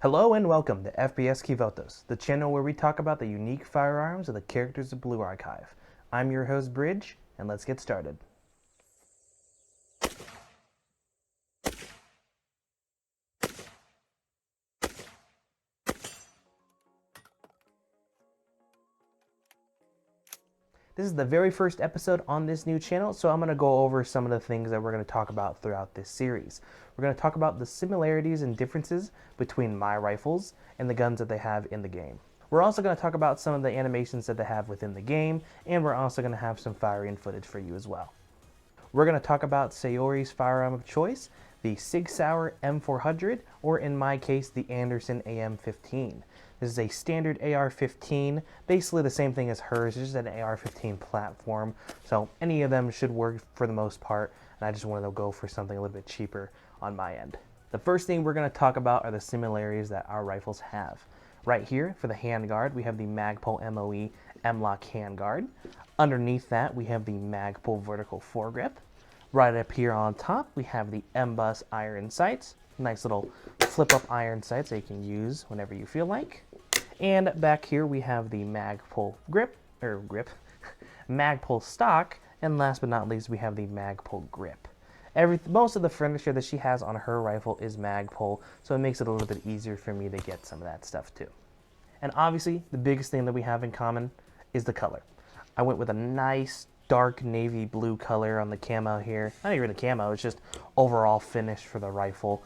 Hello and welcome to FPSKivotos, the channel where we talk about the unique firearms of the characters of Blue Archive. I'm your host Bridge, and let's get started. This is the very first episode on this new channel, so I'm going to go over some of the things that we're going to talk about throughout this series. We're going to talk about the similarities and differences between my rifles and the guns that they have in the game. We're also going to talk about some of the animations that they have within the game, and we're also going to have some firing footage for you as well. We're going to talk about Saori's firearm of choice, the SIG Sauer M400, or in my case, the Anderson AM-15. This is a standard AR-15, basically the same thing as hers, it's just an AR-15 platform, so any of them should work for the most part, and I just wanted to go for something a little bit cheaper on my end. The first thing we're going to talk about are the similarities that our rifles have. Right here, for the handguard, we have the Magpul MOE M-Lock handguard. Underneath that, we have the Magpul vertical foregrip. Right up here on top, we have the M-Bus iron sights. Nice little flip-up iron sights that you can use whenever you feel like. And back here we have the Magpul Magpul stock, and last but not least we have the Magpul grip. Most of the furniture that she has on her rifle is Magpul, so it makes it a little bit easier for me to get some of that stuff too. And obviously the biggest thing that we have in common is the color. I went with a nice dark navy blue color on the camo here. Not even a camo, it's just overall finish for the rifle.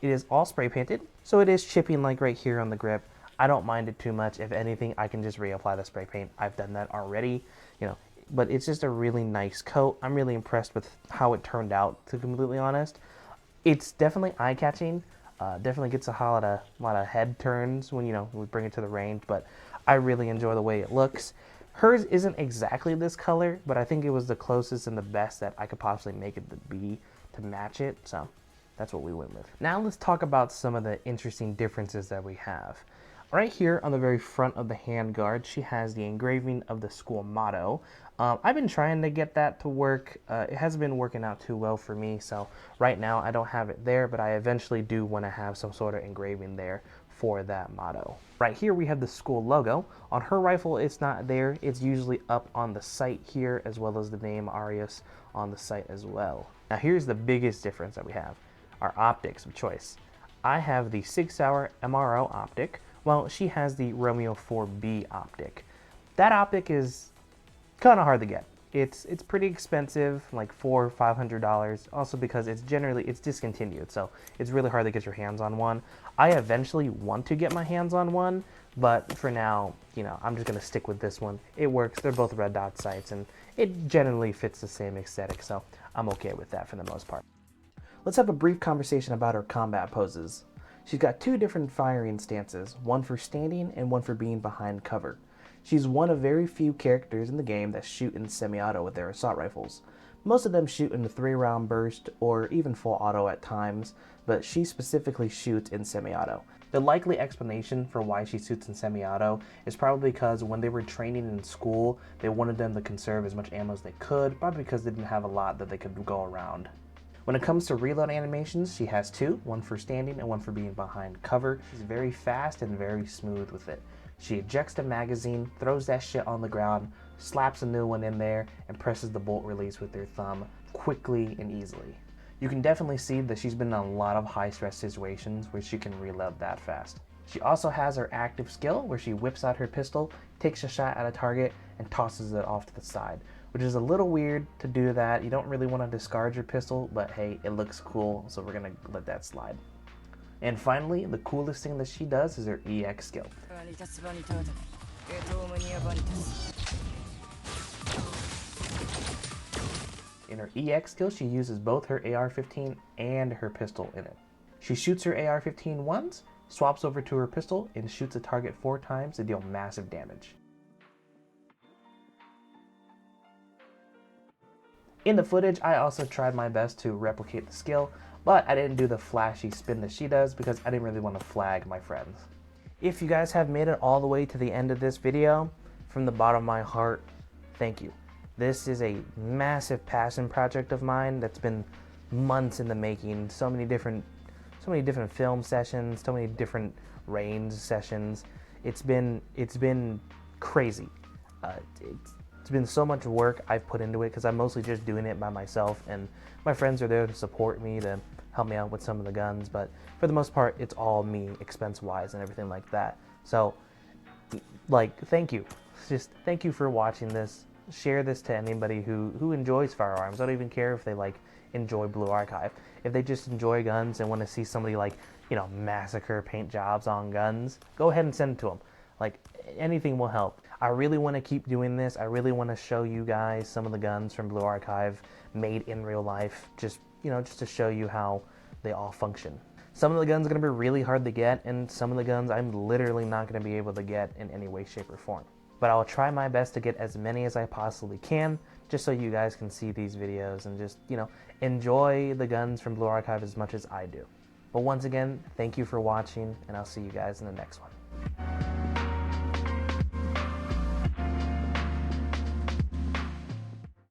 It is all spray painted, so it is chipping like right here on the grip. I don't mind it too much. If anything, I can just reapply the spray paint. I've done that already, but it's just a really nice coat. I'm really impressed with how it turned out, to be completely honest. It's definitely eye-catching. Definitely gets a lot of head turns when we bring it to the range, but I really enjoy the way it looks. Hers isn't exactly this color, but I think it was the closest and the best that I could possibly make it to be to match it, so that's what we went with. Now let's talk about some of the interesting differences that we have. Right here on the very front of the handguard, she has the engraving of the school motto. I've been trying to get that to work. It hasn't been working out too well for me, so right now I don't have it there, but I eventually do want to have some sort of engraving there for that motto. Right here we have the school logo. On her rifle it's not there. It's usually up on the sight here, as well as the name Arius on the sight as well. Now here's the biggest difference that we have. Our optics of choice. I have the SIG Sauer MRO optic, while she has the Romeo 4B optic. That optic is kind of hard to get. It's pretty expensive, like $400 or $500, also because it's discontinued, so it's really hard to get your hands on one. I eventually want to get my hands on one, but for now, I'm just gonna stick with this one. It works, they're both red dot sights, and it generally fits the same aesthetic, so I'm okay with that for the most part. Let's have a brief conversation about her combat poses. She's got two different firing stances, one for standing and one for being behind cover. She's one of very few characters in the game that shoot in semi-auto with their assault rifles. Most of them shoot in a 3-round burst or even full auto at times, but she specifically shoots in semi-auto. The likely explanation for why she shoots in semi-auto is probably because when they were training in school, they wanted them to conserve as much ammo as they could, probably because they didn't have a lot that they could go around. When it comes to reload animations, she has two, one for standing and one for being behind cover. She's very fast and very smooth with it. She ejects the magazine, throws that shit on the ground, slaps a new one in there, and presses the bolt release with her thumb quickly and easily. You can definitely see that she's been in a lot of high stress situations where she can reload that fast. She also has her active skill where she whips out her pistol, takes a shot at a target, and tosses it off to the side, which is a little weird to do that. You don't really want to discard your pistol, but hey, it looks cool, so we're gonna let that slide. And finally, the coolest thing that she does is her EX skill. In her EX skill, she uses both her AR-15 and her pistol in it. She shoots her AR-15 once, swaps over to her pistol, and shoots a target 4 times to deal massive damage. In the footage, I also tried my best to replicate the skill, but I didn't do the flashy spin that she does because I didn't really want to flag my friends. If you guys have made it all the way to the end of this video, from the bottom of my heart, thank you. This is a massive passion project of mine that's been months in the making. So many different so many different film sessions, so many different range sessions. It's been crazy. It's been so much work I've put into it because I'm mostly just doing it by myself, and my friends are there to support me, to help me out with some of the guns, but for the most part, it's all me, expense-wise and everything like that. So, like, thank you. Just thank you for watching this. Share this to anybody who enjoys firearms. I don't even care if they, like, enjoy Blue Archive. If they just enjoy guns and want to see somebody, like, you know, massacre paint jobs on guns, go ahead and send it to them. Like, anything will help. I really want to keep doing this. I really want to show you guys some of the guns from Blue Archive made in real life, just, you know, just to show you how they all function. Some of the guns are going to be really hard to get, and some of the guns I'm literally not going to be able to get in any way, shape, or form. But I'll try my best to get as many as I possibly can, just so you guys can see these videos and just, you know, enjoy the guns from Blue Archive as much as I do. But once again, thank you for watching, and I'll see you guys in the next one.